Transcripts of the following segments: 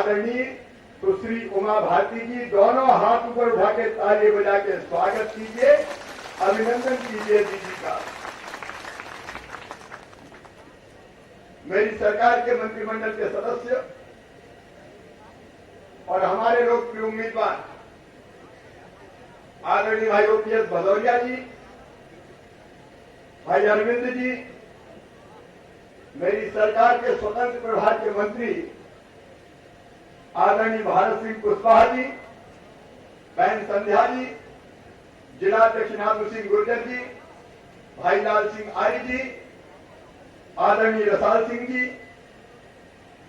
आदरणीय सुश्री उमा भारती जी, दोनों हाथ ऊपर उठा के ताली बजा के स्वागत कीजिए, अभिनंदन कीजिए दीदी का। मेरी सरकार के मंत्रिमंडल के सदस्य और हमारे लोकप्रिय उम्मीदवार आदरणीय भाई ओपीएस भदौरिया जी, भाई अरविंद जी, मेरी सरकार के स्वतंत्र प्रभार के मंत्री आदरणीय भारत सिंह कुशवाहा जी, बहन संध्या जी, जिलाध्यक्ष नाथू सिंह गुर्जर जी, भाई लाल सिंह आर्य जी, आदरणीय रसाल सिंह जी,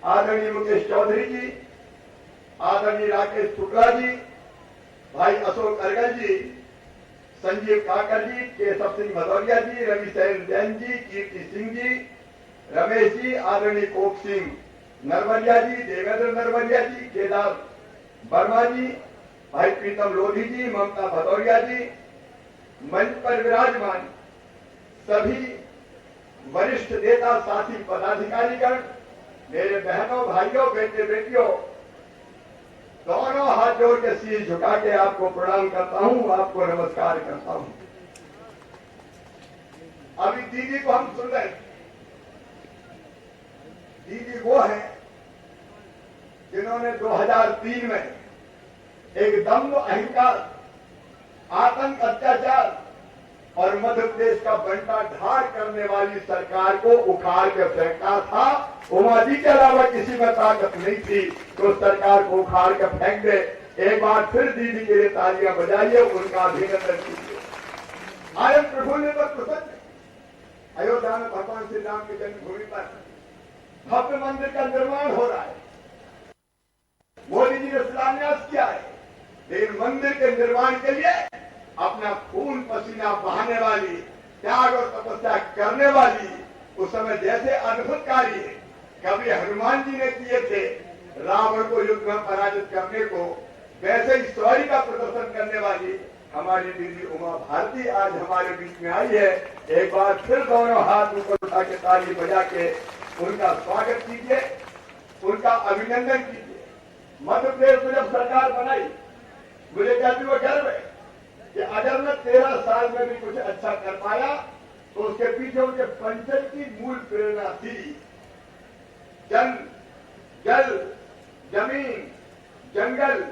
आदरणीय मुकेश चौधरी जी, आदरणीय राकेश शुक्ला जी, भाई अशोक अर्गल जी, संजीव काकर जी, केशव सिंह भदौरिया जी, रवि सैन जैन जी, कीर्ति सिंह जी, रमेश जी, आदरणीय कोप सिंह नरवलिया जी, देवेंद्र नरवलिया जी, केदार वर्मा जी, भाई प्रीतम लोधी जी, ममता भदौरिया जी, मंच पर विराजमान सभी वरिष्ठ नेता, साथी, पदाधिकारीगण, मेरे बहनों, भाइयों, बेटे बेटियों, दोनों हाथ जोड़ के शीश झुका के आपको प्रणाम करता हूं, आपको नमस्कार करता हूं। अभी दीदी को हम सुन रहे हैं। दीदी वो है जिन्होंने 2003 में एक दम्भ, अहंकार, आतंक, अत्याचार और मध्य प्रदेश का बंटा ढार करने वाली सरकार को उखाड़ के फेंकना था। उमा जी के अलावा किसी में ताकत नहीं थी तो सरकार को उखाड़ के फेंक दे। एक बार फिर दीदी के लिए तालियां बजाइए, उनका अभिनंदन कीजिए। आई एम प्रफुल्लित और प्रसन्न। अयोध्या में भगवान श्री राम की जन्मभूमि पर भव्य मंदिर का निर्माण हो रहा है। मोदी जी ने शिलान्यास किया है, लेकिन मंदिर के निर्माण के लिए अपना खून पसीना बहाने वाली, त्याग और तपस्या करने वाली, उस समय जैसे अद्भुत कार्य कभी हनुमान जी ने किए थे रावण को युद्ध में पराजित करने को, वैसे ही शौर्य का प्रदर्शन करने वाली हमारी दीदी उमा भारती आज हमारे बीच में आई है। एक बार फिर दोनों हाथ ऊपर उठा के ताली बजा के उनका स्वागत कीजिए, उनका अभिनंदन कीजिए। मध्य प्रदेश में जब सरकार बनाई, मुझे कहते हुए गर्व है कि अगर मैं 13 साल में भी कुछ अच्छा कर पाया तो उसके पीछे उनके पंचन की मूल प्रेरणा थी। जन, जल, जमीन, जंगल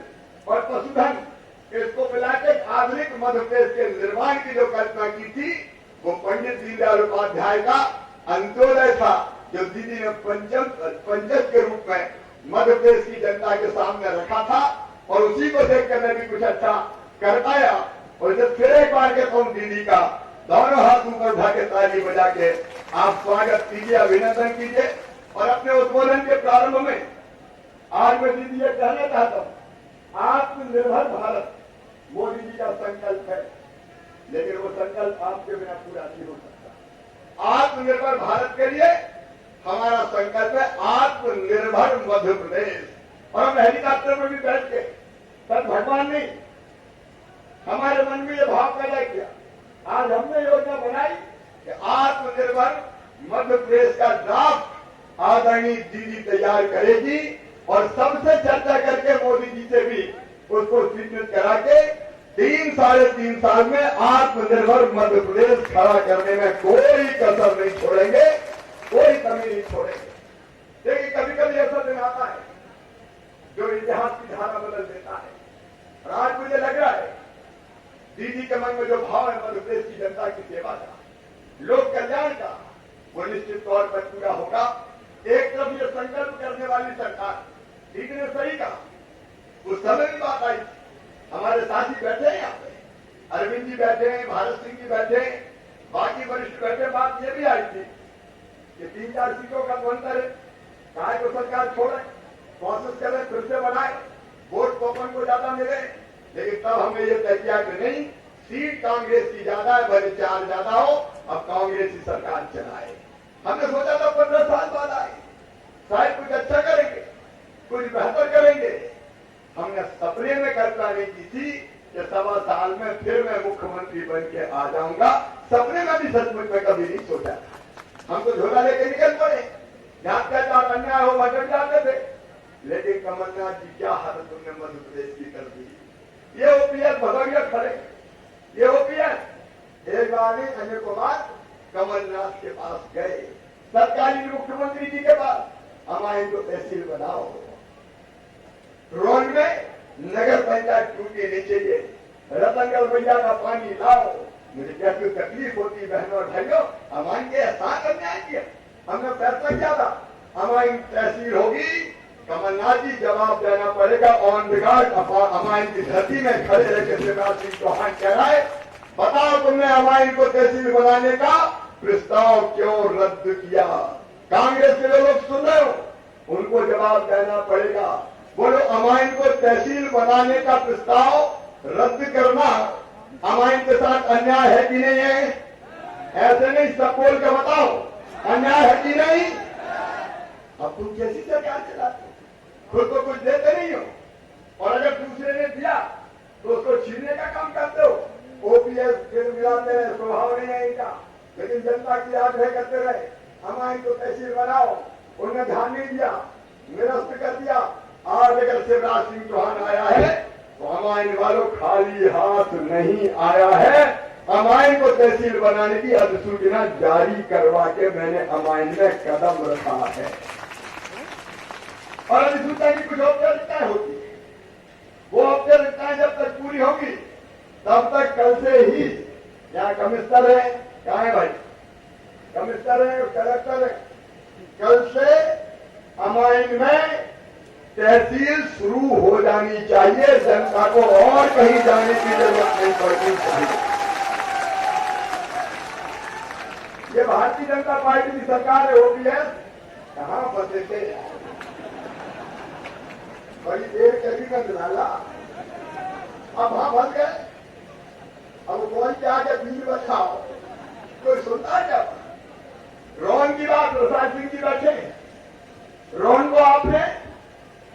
और पशुधन, इसको मिलाकर आधुनिक मध्य प्रदेश के निर्माण की जो कल्पना की थी वो पंडित दीनदयाल उपाध्याय का अंत्योदय था, जो दीदी ने पंचक के रूप में मध्य प्रदेश की जनता के सामने रखा था। और उसी को देखकर मैं भी कुछ अच्छा कर पाया। और जब फिर एक बार कहता हूं दीदी का, दोनों हाथ ऊपर उठा के ताली बजा के आप स्वागत कीजिए, अभिनंदन कीजिए। और अपने उद्बोधन के प्रारंभ में आज मैं दीदी ये कहना चाहता हूं, आत्मनिर्भर भारत मोदी जी का संकल्प है, लेकिन वो संकल्प आपके बिना पूरा नहीं हो सकता। आत्मनिर्भर भारत के लिए हमारा संकल्प है आत्मनिर्भर मध्य प्रदेश। और हम हेलीकॉप्टर में भी बैठ के तब भगवान ने हमारे मन में ये भाव पैदा किया। आज हमने योजना बनाई कि आत्मनिर्भर मध्य प्रदेश का ड्राफ्ट आदरणीय दीदी तैयार करेगी और सबसे चर्चा करके मोदी जी से भी उसको स्वीकृत करा के 3-3.5 साल में आत्मनिर्भर मध्य प्रदेश खड़ा करने में कोई कसर नहीं छोड़ेंगे, कोई कमी नहीं छोड़ेंगे। देखिए कभी कभी ऐसा दिन आता है जो इतिहास की धारा बदल देता है। और आज मुझे लग रहा है दीदी के मन में जो भाव है मध्य प्रदेश की जनता की सेवा का, लोक कल्याण का, वो निश्चित तौर पर पूरा होगा। एक तरफ ये संकल्प करने वाली सरकार, दीदी ने सही कहा, उस समय भी बात आई, हमारे साथी बैठे हैं यहाँ पे, अरविंद जी बैठे हैं, भारत सिंह जी बैठे हैं, बाकी वरिष्ठ बैठे। बात ये भी आई थी कि 3-4 सीटों का तो अंतर है, चाहे तो सरकार छोड़े, प्रोसेस करें, फिर से बनाए, वोट तो अपन को ज्यादा मिले। लेकिन तब हमें ये तय किया कि नहीं, सीट कांग्रेस की ज्यादा है, भले 4 ज्यादा हो, अब कांग्रेस की सरकार चलाए। हमने सोचा था 15 साल बाद आए, शायद कुछ अच्छा करेंगे, कुछ बेहतर करेंगे। हमने सपने में कल्पना नहीं की थी कि 1.25 साल में फिर मैं मुख्यमंत्री बन के आ जाऊंगा। सपने में भी सचमुच में कभी नहीं सोचा था। हम तो झोला लेके निकल पड़े, जहां अत्याचार अन्याय हो वहां डट जाते थे। लेकिन कमलनाथ जी क्या हालत तुमने मध्य प्रदेश की कर दी। ये ओपीएस भगविया खड़े, ये ओपीएस एक बार नहीं अन्य कुमार कमलनाथ के पास गए, सरकारी मुख्यमंत्री जी के पास, हमारे इनको तहसील बनाओ, रोड में नगर पंचायत टूटी नहीं चाहिए, रतनगढ़ भैया का पानी लाओ। मुझे क्या क्यों तकलीफ होती है बहनों और भाइयों, हमारे के एहसान करने आएंगे। हमने फैसला किया था हमारी तहसील होगी, कमलनाथ जी जवाब देना पड़ेगा ऑन रिकॉर्ड। हमारी की धरती में खड़े रहकर शिवराज सिंह चौहान कह रहा है, बताओ तुमने हमारी को तहसील बनाने का प्रस्ताव क्यों रद्द किया। कांग्रेस के लोग सुन रहे हो, उनको जवाब देना पड़ेगा। बोलो अमाइन को तहसील बनाने का प्रस्ताव रद्द करना अमाइन के साथ अन्याय है कि नहीं है? ऐसे नहीं, सब बोल के बताओ अन्याय है कि नहीं। अब तुम कैसी सरकार चलाते हो, खुद को कुछ देते नहीं हो, और अगर दूसरे ने दिया तो उसको छीनने का काम करते हो। ओपीएस फिर मिलाते रहे, स्वभाव नहीं है इनका, लेकिन जनता की आग्रह करते रहे हमारी को तहसील बनाओ, उन्होंने ध्यान नहीं दिया, निरस्त कर दिया। आज अगर शिवराज सिंह चौहान आया है तो हमारे वालों खाली हाथ नहीं आया है। अमाइन को तहसील बनाने की अधिसूचना जारी करवा के मैंने अमाइन में कदम रखा है, और अधिसूचना की कुछ औपचारिकताएं होती है, वो औपचारिकताएं जब तक पूरी होगी तब तक कल से ही यहाँ कमिश्नर है, क्या है भाई, कमिश्नर है, कलेक्टर है, कल से अमाइन में तहसील शुरू हो जानी चाहिए। जनता को और कहीं जाने की जरूरत नहीं पड़नी चाहिए। ये भारतीय जनता पार्टी की सरकार है, ओपीएस कहां फंसे थे, बड़ी देर कभी का दिलाला, अब वहां फंस गए। अब कौन क्या के बीच बचाओ, कोई सुनता क्या? रोहन की बात प्रसाद सिंह जी बैठे, रोहन को आपने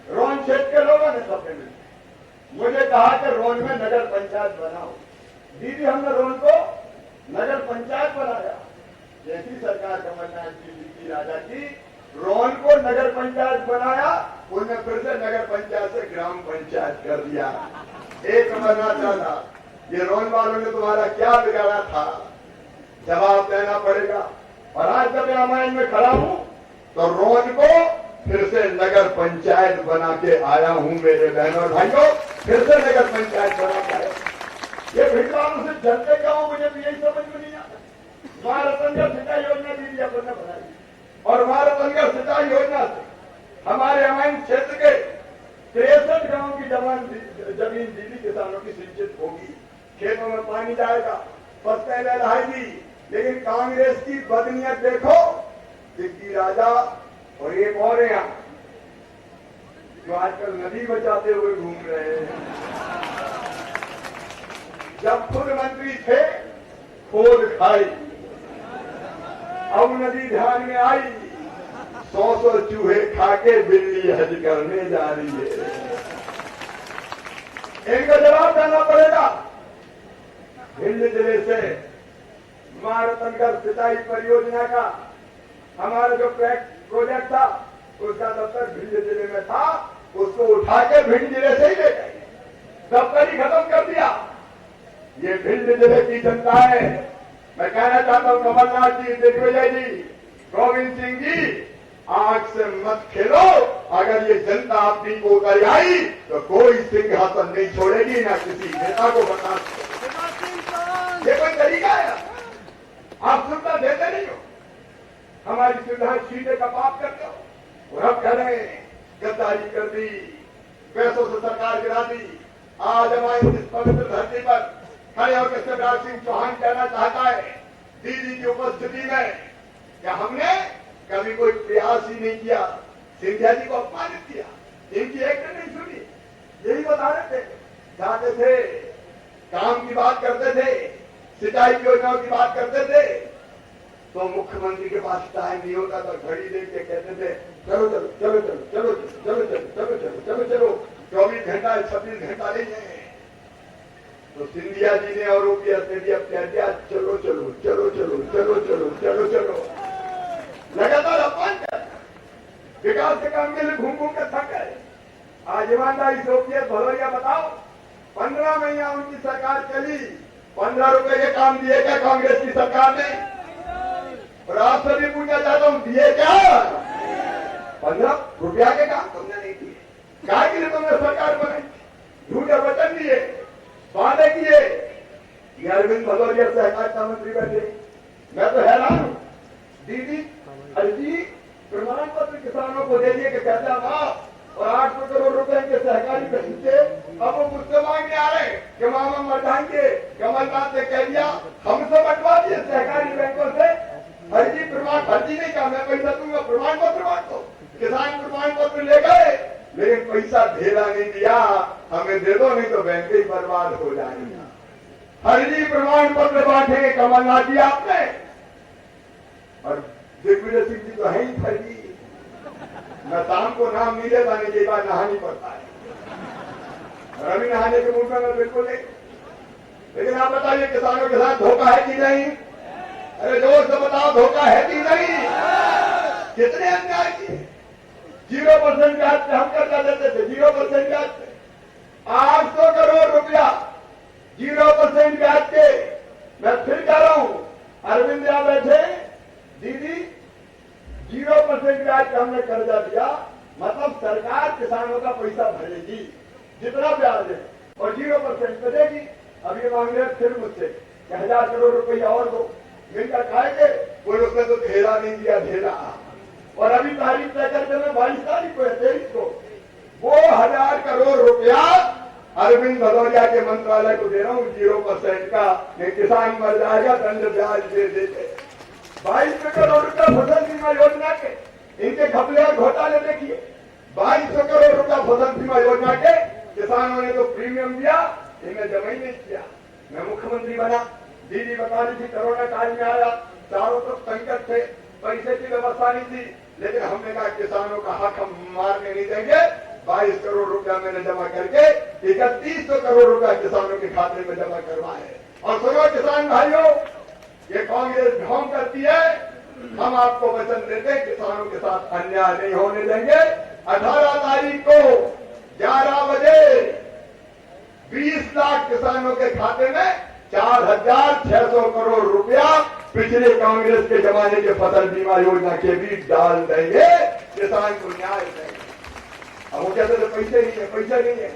रोहन क्षेत्र के लोगों ने सबने मिलकर मुझे कहा कि रोहन में नगर पंचायत बनाओ। दीदी हमने रोहन को नगर पंचायत बनाया। जैसी सरकार कमलनाथ जी बीती राजा की रोहन को नगर पंचायत बनाया, उन्होंने फिर से नगर पंचायत से ग्राम पंचायत कर दिया। एक कमलनाथ राजा, ये रोहन वालों ने तुम्हारा क्या बिगाड़ा था, जवाब देना पड़ेगा। और आज जब रामायण में खड़ा हूं तो रोहन को फिर से नगर पंचायत बना के आया हूं। मेरे बहनों और भाइयों, फिर से नगर पंचायत बना के आया। ये भिड़वालों से झलके जाऊं, मुझे भी यही समझ में नहीं आता। वहां रतनगढ़ सिंचाई योजना दीदी अपने बनाई, और वहां रतनगढ़ सिंचाई योजना से हमारे अमाइन क्षेत्र के 63 गांव की जमीन दीदी किसानों की सिंचित होगी, खेतों में पानी जाएगा, फसलें लहराएगी। लेकिन कांग्रेस की बदनीयत देखो, सिद्धि राजा और एक और यहाँ जो आजकल नदी बचाते हुए घूम रहे हैं। जब खुद मंत्री थे खोद खाई, अब नदी ध्यान में आई, 100 चूहे खा के बिल्ली हज करने जा रही है। इनका जवाब देना पड़ेगा। भिंड जिले से रतनगढ़ सिंचाई परियोजना का हमारा जो प्रोजेक्ट था उसका दफ्तर भिंड जिले में था, उसको उठा के भिंड जिले से ही ले गए, दफ्तर ही खत्म कर दिया। ये भिंड जिले की जनता है। मैं कहना चाहता हूं कमलनाथ जी, दिग्विजय जी, गोविंद सिंह जी, आग से मत खेलो। अगर ये जनता अपनी को उतर आई तो कोई सिंहासन नहीं छोड़ेगी, ना किसी नेता को बता। ये कोई तरीका है? आप सुविधा देते नहीं हो, हमारी सुविधाएं छीनने का पाप करते हो। और अब कह रहे हैं गद्दारी कर दी, पैसों से सरकार गिरा दी। आज हमारी इस पवित्र धरती पर खड़े होकर शिवराज सिंह चौहान कहना चाहता है दीदी की उपस्थिति में क्या हमने कभी कोई प्रयास ही नहीं किया, सिंधिया जी को अपमानित किया, इनकी एक नहीं सुनी। यही बता रहे थे, चाहते थे, काम की बात करते थे, सिंचाई योजनाओं की बात करते थे, तो मुख्यमंत्री के पास टाइम नहीं होता तो घड़ी देख के कहते थे चलो चलो चलो चलो चलो चलो चलो चलो चलो चलो चलो 24 घंटा 26 घंटा नहीं है। तो सिंधिया जी ने और ओपीएस ने भी अब कह दिया चलो चलो चलो चलो चलो चलो चलो चलो। लगातार अपमान कर विकास के काम के लिए घूम घूम कर थक गए। आज ईमानदारी से ओपीएस भदौरिया बताओ, 15 महीना उनकी सरकार चली, 15 रुपए के काम दिए क्या कांग्रेस की सरकार ने? और आपसे भी पूछना चाहता हूं, दिए क्या? 15 रुपया के काम तुमने नहीं किए। क्या के लिए तुमने सरकार बनाई? झूठे वचन दिए, वादे किए। अरविंद भदौरिया सहकारिता मंत्री बैठे, मैं तो हैरान हूं। दीदी अर्जी प्रमाण पत्र किसानों को दे दिए कि कर्जा माफ और 800 करोड़ रुपए के सहकारी बैंक से अब वो मुझसे मांगने आ रहे हैं कि मामा मर जाएंगे। कमलनाथ ने कह दिया हमसे बंटवा दिए सहकारी बैंकों से। अर्जी प्रमाण अर्जी नहीं कहा, मैं पैसा दूंगा, प्रमाण पत्र बांट दो। किसान प्रमाण पत्र ले गए, लेकिन पैसा ढेला नहीं दिया, हमें दे दो नहीं तो बैंक ही बर्बाद हो जाएगा। फर्जी प्रमाण पत्र बांटे कमलनाथ जी आपने, और दिग्विजय सिंह जी तो है ही फर्जी। न शाम को नाम नहीं लेता, नहीं के बाद नहानी पड़ता है। रवि नहाने के मुंह में बिल्कुल नहीं। लेकिन आप बताइए किसानों के साथ धोखा है कि नहीं? अरे जोर से बताओ, धोखा है कि नहीं? कितने अन्याय किए। 0% ब्याज पे हम कर्जा देते थे, 0% ब्याज पे 800 करोड़ रुपया 0% ब्याज पे। मैं फिर कह रहा हूं, अरविंद यहां बैठे, दीदी 0% ब्याज पे हमने कर्जा दिया, मतलब सरकार किसानों का पैसा भरेगी जितना ब्याज है और 0% पे देगी। अब ये मांग रहे फिर मुझसे 1000 करोड़ रुपया और दो, मिलकर खाएंगे। कोई उसने तो ढेला नहीं दिया, ढेला। और अभी तारीख तय करके मैं 22 तारीख को 23 को वो 1000 करोड़ रुपया अरविंद भदौरिया के मंत्रालय को दे रहा हूं 0% का। ये किसान मर जाएगा, दंड ब्याज दे देते। 2200 करोड़ रुपया फसल बीमा योजना के, इनके घपले और घोटाले देखिए। 2200 करोड़ रुपया फसल बीमा योजना के किसानों ने तो प्रीमियम दिया, इन्हें जमा ही नहीं किया। मैं मुख्यमंत्री बना, दीदी बता रही थी कोरोना काल में आया, चारों तरफ संकट थे, पैसे की व्यवस्था नहीं थी, लेकिन हमने कहा किसानों का हक हम मारने नहीं देंगे। 22 करोड़ रुपया मैंने जमा करके 3100 करोड़ रुपया किसानों के खाते में जमा करवाए। और सुनो किसान भाइयों, ये कांग्रेस ढोंग करती है, हम आपको वचन देते हैं किसानों के साथ अन्याय नहीं होने देंगे। 18 तारीख को 11 बजे 20 लाख किसानों के खाते में 4600 करोड़ रुपया पिछले कांग्रेस के जमाने के फसल बीमा योजना के भी डाल देंगे, किसान को न्याय देंगे। अब वो कहते थे पैसे नहीं है, पैसा नहीं है,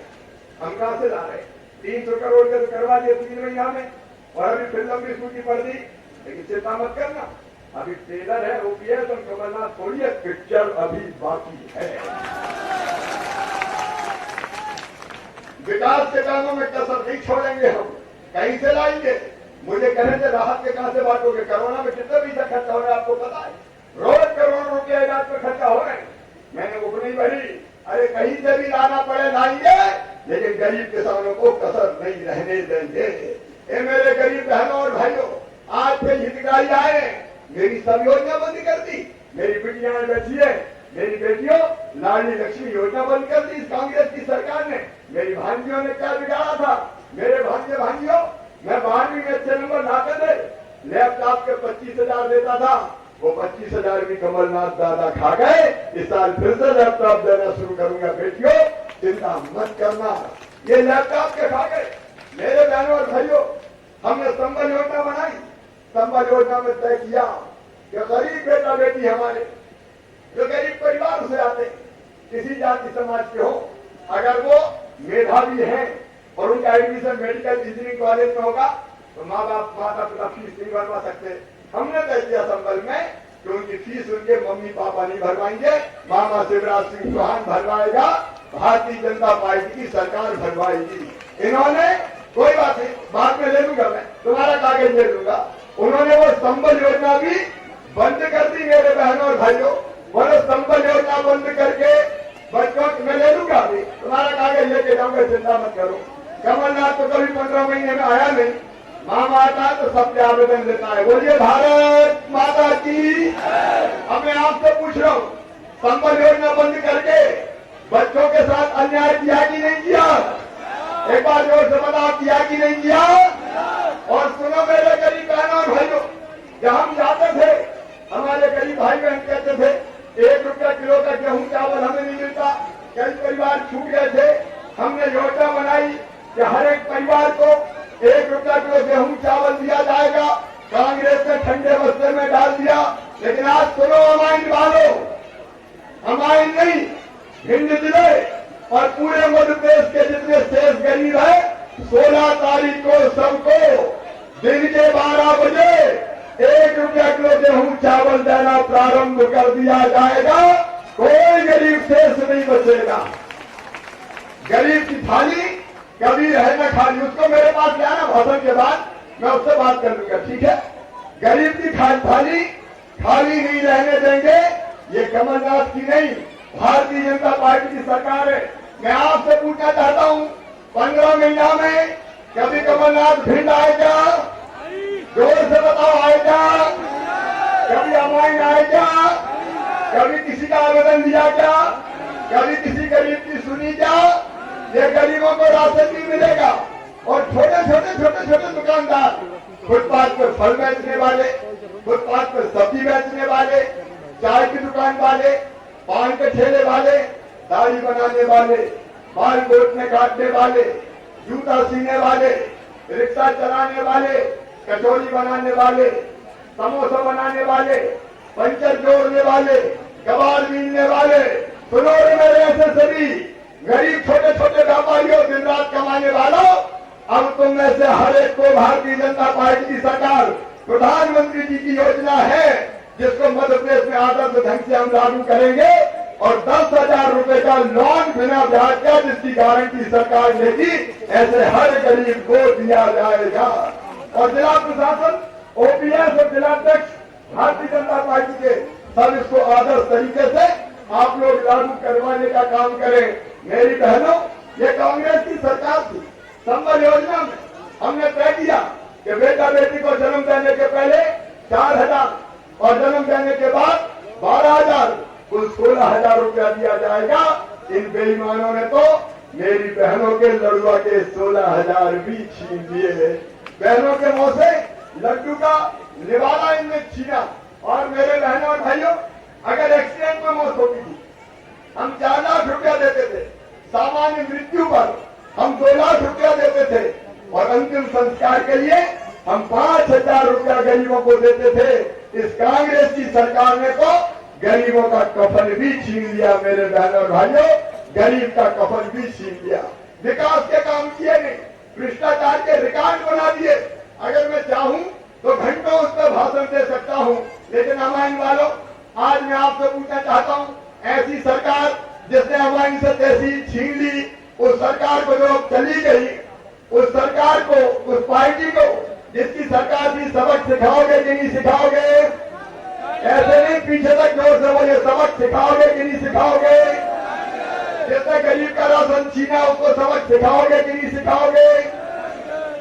हम कहां से ला रहे? 300 करोड़ के तो करवा दिए 3 महीना में, और अभी फिर लंबी सूची पड़ दी। लेकिन चिंता मत करना, अभी ट्रेलर है, ओपीएस और कमलनाथ थोड़ी है, पिक्चर अभी बाकी है। विकास के कामों में कसर नहीं छोड़ेंगे हम, कहीं से लाएंगे। मुझे कहने से राहत के कहां से बांटोगे? कोरोना में कितना पैसा खर्चा हो रहा है आपको पता है? रोज करोड़ों रुपया इलाज में खर्चा हो रहे हैं। मैंने बुक नहीं भरी, अरे कहीं से भी लाना पड़े लाएंगे, लेकिन गरीब किसानों को कसर नहीं रहने देंगे। ये मेरे गरीब बहनों और भाइयों, आज फिर हितग्राही आए, मेरी सब योजना बंद कर दी। मेरी बेटियां बैठी है, मेरी बेटियों लाडली लक्ष्मी योजना बंद कर दी इस कांग्रेस की सरकार ने। मेरी भांजियों ने क्या बिगाड़ा था? मेरे भांजे भांजियों, मैं 12वीं में अच्छे नंबर लाते थे, लैपटॉप के 25,000 देता था, वो 25,000 भी कमलनाथ दादा खा गए। इस साल फिर से लैपटॉप देना शुरू करूंगा। बेटियों चिंता मत करना, ये लैपटॉप के खा गए। मेरे बहनों और भाइयों, हमने संबल योजना बनाई। संबल योजना में तय किया कि गरीब बेटा बेटी हमारे जो गरीब परिवार से आते, किसी जाति समाज के हो, अगर वो मेधावी हैं और उनका एडमिशन मेडिकल इंजीनियरिंग कॉलेज में होगा तो माता पिता फीस नहीं भरवा सकते। हमने तय किया संबल में कि उनकी फीस उनके मम्मी पापा नहीं भरवाएंगे, मामा शिवराज सिंह चौहान भरवाएगा, भारतीय जनता पार्टी की सरकार भरवाएगी। इन्होंने कोई बात नहीं, बाद में ले लूंगा, मैं तुम्हारा कागज ले लूंगा। उन्होंने वो संबल योजना भी बंद कर दी। मेरे बहनों और भाइयों, बोलो संबल योजना बंद करके बच्चों मैं ले लूंगा, अभी तुम्हारा कागज लेके जाऊंगा, चिंता मत करो। कमलनाथ तो कभी 15 महीने में आया नहीं, मामा आता तो सबसे आवेदन लेता है। बोलिए भारत माता की। अब मैं आपसे पूछ रहा हूँ, संबल योजना बंद करके बच्चों के साथ अन्याय किया कि नहीं किया? एक बार जोर से बताओ, किया कि नहीं किया? और सुनो मेरे गरीब बहनों और भाइयों, जब हम जाते थे, हमारे गरीब भाई बहन कहते थे 1 रुपया किलो का गेहूं चावल हमें नहीं मिलता, कई परिवार छूट गए थे। हमने योजना बनाई कि हर एक परिवार को 1 रुपया किलो गेहूं चावल दिया जाएगा। कांग्रेस ने ठंडे बस्ते में डाल दिया। लेकिन आज सुनो अमाइन वालों, अमाइन नहीं, भिंड जिले और पूरे मध्य प्रदेश के जितने शेष गरीब है, 16 तारीख को सबको दिन के 12 बजे 1 रुपया किलो गेहूं चावल देना प्रारंभ कर दिया जाएगा। कोई गरीब शेष नहीं बचेगा। गरीब की थाली कभी रहे न खाली। उसको मेरे पास ले आना, भाषण के बाद मैं उससे बात कर लूंगा, ठीक है। गरीब की थाली खाली नहीं रहने देंगे। ये कमलनाथ की नहीं, भारतीय जनता पार्टी की सरकार है। मैं आपसे पूछना चाहता हूं, 15 महीना में कभी कमलनाथ भिंड आएगा? जोर से बताओ, आएगा? कभी अमाइन आएगा? कभी किसी का आवेदन दिया क्या? कभी किसी गरीब की सुनी क्या? ये गरीबों को राशन भी मिलेगा। और छोटे छोटे दुकानदार, फुटपाथ पर फल बेचने वाले, फुटपाथ पर सब्जी बेचने वाले, चाय की दुकान वाले, पान के ठेले वाले, दाढ़ी बनाने वाले, बाल गोटने काटने वाले, जूता सीने वाले, रिक्शा चलाने वाले, कचौड़ी बनाने वाले, समोसा बनाने वाले, पंचर जोड़ने वाले, कबाड़ बीनने वाले, सुनो मेरे ऐसे सभी गरीब छोटे छोटे व्यापारियों, दिन रात कमाने वालों, अब तुम में से हर एक को भारतीय जनता पार्टी की सरकार, प्रधानमंत्री जी की योजना है, जिसको मध्य प्रदेश में आदर्श ढंग से हम लागू करेंगे। और 10,000 रुपए का लोन बिना ब्याज का, जिसकी गारंटी सरकार लेगी, ऐसे हर गरीब को दिया जाएगा। और जिला प्रशासन, ओपीएस और जिलाध्यक्ष भारतीय जनता पार्टी के सब इसको आदर्श तरीके से आप लोग लागू करवाने का काम करें। मेरी बहनों, ये कांग्रेस की सरकार थी। संबल योजना में हमने तय किया कि बेटा बेटी को जन्म देने के पहले 4,000 और जन्म देने के बाद 12,000, कुल 16,000 रुपया दिया जाएगा। इन बेईमानों ने तो मेरी बहनों के लड़ुआ के 16,000 भी छीन लिए। बहनों के मुंह से लड्डू का निवाला इनने छीना। और मेरे बहनों और भाइयों, अगर एक्सीडेंट में मौत होती थी, हम 4 लाख रुपया देते थे। सामान्य मृत्यु पर हम 2 लाख रुपया देते थे। और अंतिम संस्कार के लिए हम 5,000 रुपया गरीबों को देते थे। इस कांग्रेस की सरकार ने तो गरीबों का कफन भी छीन लिया। मेरे बहनों और भाइयों, गरीब का कफन भी छीन लिया। विकास के काम किए नहीं, भ्रष्टाचार के रिकॉर्ड बना दिए। अगर मैं चाहूं तो घंटों उस पर भाषण दे सकता हूं। लेकिन अमाइन वालों, आज मैं आपसे पूछना चाहता हूं, ऐसी सरकार जिसने अमाइन से तहसील छीन ली, उस सरकार को जो चली गई, उस सरकार को, उस पार्टी को, जिसकी सरकार थी, सबक सिखाओगे कि नहीं सिखाओगे? ऐसे नहीं, पीछे तक जोर से बोले, सबक सिखाओगे कि नहीं सिखाओगे? जिसने गरीब का राशन छीना, उसको सबक सिखाओगे कि नहीं सिखाओगे?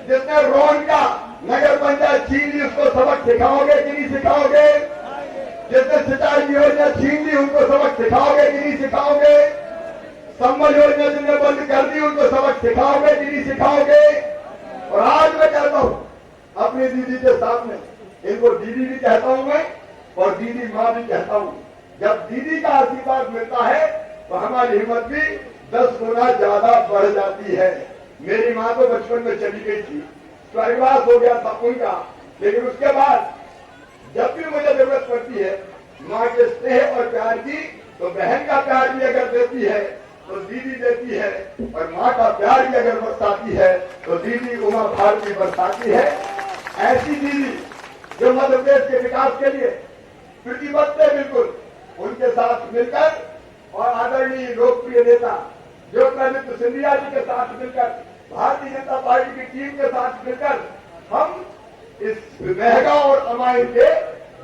जिसने रोन का नगर पंचायत छीन ली, उसको सबक सिखाओगे कि नहीं सिखाओगे? जिसने सिंचाई की योजना छीन ली, उनको सबक सिखाओगे कि नहीं सिखाओगे? संबल योजना जिनने बंद कर दी, उनको सबक सिखाओगे कि नहीं सिखाओगे? और आज मैं कहता हूं अपनी दीदी के सामने, इनको दीदी भी कहता हूं मैं और दीदी मां भी कहता हूं। जब दीदी का आशीर्वाद मिलता है तो हमारी हिम्मत भी 10 गुना ज्यादा बढ़ जाती है। मेरी मां तो बचपन में चली गई थी, स्वर्गवास हो गया था उनका। लेकिन उसके बाद जब भी मुझे जरूरत पड़ती है मां के स्नेह और प्यार की, तो बहन का प्यार भी अगर देती है तो दीदी देती है, और मां का प्यार भी अगर बरसाती है तो दीदी उमा भारती बरसाती है। ऐसी दीदी जो मध्य प्रदेश के विकास के लिए प्रतिबद्ध है, बिल्कुल उनके साथ मिलकर, और आदरणीय लोकप्रिय नेता ज्योतिरादित्य सिंधिया जी के साथ मिलकर, भारतीय जनता पार्टी की टीम के साथ मिलकर हम इस महंगा और अमाइन के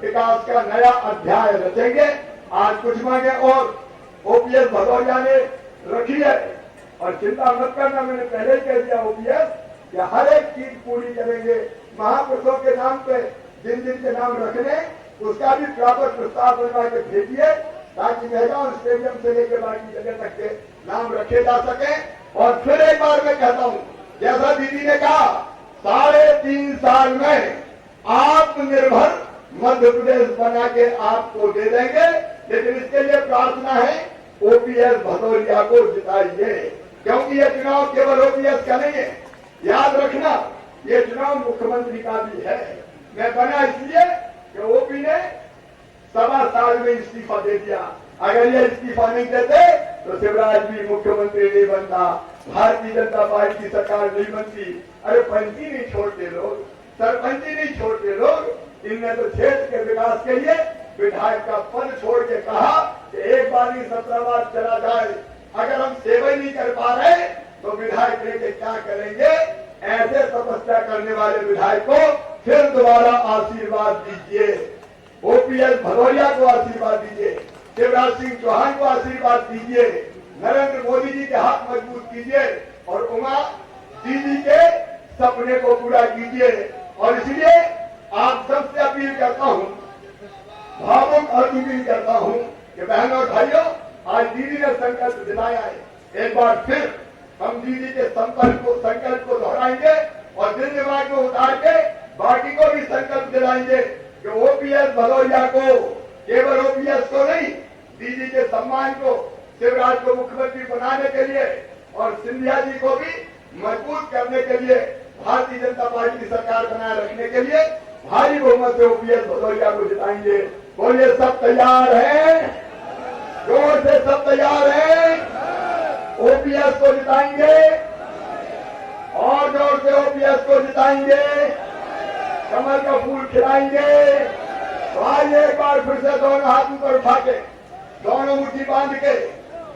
विकास का नया अध्याय रचेंगे। आज कुछ मांगे और ओपीएस भदौरिया ने रखी है, और चिंता मत करना, मैंने पहले ही कह दिया ओपीएस या हर एक चीज पूरी करेंगे। महापुरुषों के नाम पे जिन जिन के नाम रखने, उसका भी प्रॉपर प्रस्ताव बनवा के भेजिए, ताकि मेहगांव स्टेडियम से लेकर बाकी जगह तक के नाम रखे जा सके। और फिर एक बार मैं कहता हूं, जैसा दीदी ने कहा, 3.5 साल में आत्मनिर्भर मध्य प्रदेश बना के आपको दे देंगे। लेकिन इसके लिए प्रार्थना है ओपीएस भदौरिया को जिताइए, क्योंकि ये चुनाव केवल ओपीएस का नहीं है। याद रखना, ये चुनाव मुख्यमंत्री का भी है। मैं बना इसलिए कि ओपी ने 7 साल में इस्तीफा दे दिया। अगर ये इस्तीफा नहीं देते तो शिवराज भी मुख्यमंत्री नहीं बनता, भारतीय जनता पार्टी की सरकार नहीं बनती। अरे पंची नहीं छोड़ते लोग, सरपंची नहीं छोड़ते लोग। इनने तो क्षेत्र के विकास के लिए विधायक का पद छोड़ के कहा कि एक बार ही 17 बार चला जाए। अगर हम सेवा नहीं कर पा रहे तो विधायक लेके क्या करेंगे? ऐसे तपस्या करने वाले विधायक को फिर दोबारा आशीर्वाद दीजिए। ओपीएस भदौरिया को आशीर्वाद दीजिए, शिवराज सिंह चौहान को आशीर्वाद दीजिए, नरेंद्र मोदी जी के हाथ मजबूत कीजिए और उमा दीदी के सपने को पूरा कीजिए। और इसलिए आप सबसे अपील करता हूं, भावुक और अपील करता हूं कि बहनों और भाइयों, आज दीदी ने संकल्प दिलाया है। एक बार फिर हम दीदी के संकल्प को दोहराएंगे और दिल दिमाग में उतार के बाकी को भी संकल्प दिलाएंगे कि ओपीएस भदौरिया को, केवल ओपीएस को नहीं, दीदी के सम्मान को, शिवराज को मुख्यमंत्री बनाने के लिए और सिंधिया जी को भी मजबूत करने के लिए, भारतीय जनता पार्टी की सरकार बनाए रखने के लिए भारी बहुमत से ओपीएस भदौरिया को जिताएंगे। बोलिए, सब तैयार हैं? जोर से सब तैयार हैं? ओपीएस को जिताएंगे और जोर से ओपीएस को जिताएंगे, कमल का फूल खिलाएंगे। तो आज एक बार फिर से दोनों हाथ ऊपर उठा के, दोनों मुट्ठी बांध के,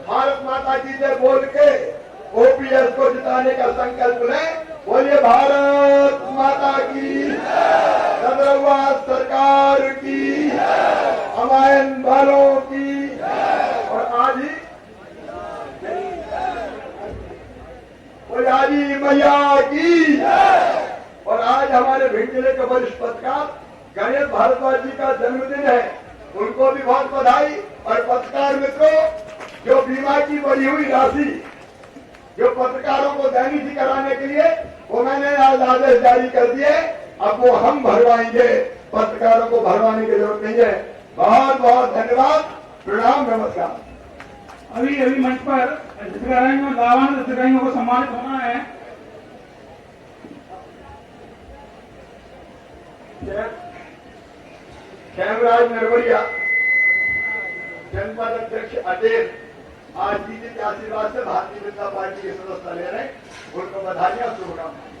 भारत माता की जय बोल के ओपीएस को जिताने का संकल्प लें। बोलिए, भारत माता की, सदरवा सरकार की, अमायन वालों की। और आज ही बोलिए मैया की। और आज हमारे भिंड जिले के वरिष्ठ पत्रकार गणेश भारद्वाज जी का जन्मदिन है, उनको भी बहुत बधाई। और पत्रकार मित्रों, जो बीमा की बढ़ी हुई राशि जो पत्रकारों को देनी थी कराने के लिए, वो मैंने आज आदेश जारी कर दिए, अब वो हम भरवाएंगे, पत्रकारों को भरवाने की जरूरत नहीं है। बहुत बहुत धन्यवाद, प्रणाम, नमस्कार। अभी मंच पर हितग्राहियों, लाभान्वित हितग्राहियों को सम्मानित होना है। खेमराज नरवरिया, जनपद अध्यक्ष अटेर, आज दीदी के आशीर्वाद से भारतीय जनता पार्टी के सदस्य ले रहे हैं, उनको बधाइयां, शुभकामनाएं।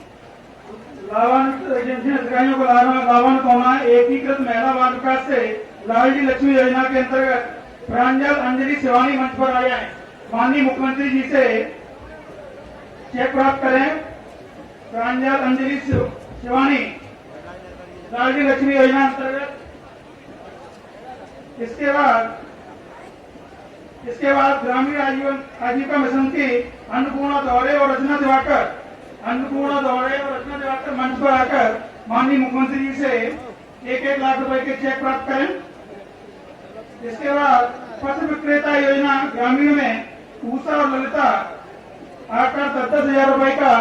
लाभान्वित एजेंसी हितग्राहियों को लाभान्वित होना है। एकीकृत महिला बाल विकास से लाडली लक्ष्मी योजना के अंतर्गत प्रांजल अंजलि शिवानी मंच पर आए हैं। माननीय मुख्यमंत्री जी से चेक प्राप्त करें। प्रांजल अंजलि शिवानी लाडली लक्ष्मी योजना अंतर्गत। इसके बाद ग्रामीण आजीविका मिशन की अन्नपूर्णा दौरे और रचना दिवाकर मंच पर आकर माननीय मुख्यमंत्री जी से 1-1 लाख रुपए के चेक प्राप्त करें। इसके बाद पशु विक्रेता योजना ग्रामीण में पूसा और ललिता आकर 10-10 हजार रुपए का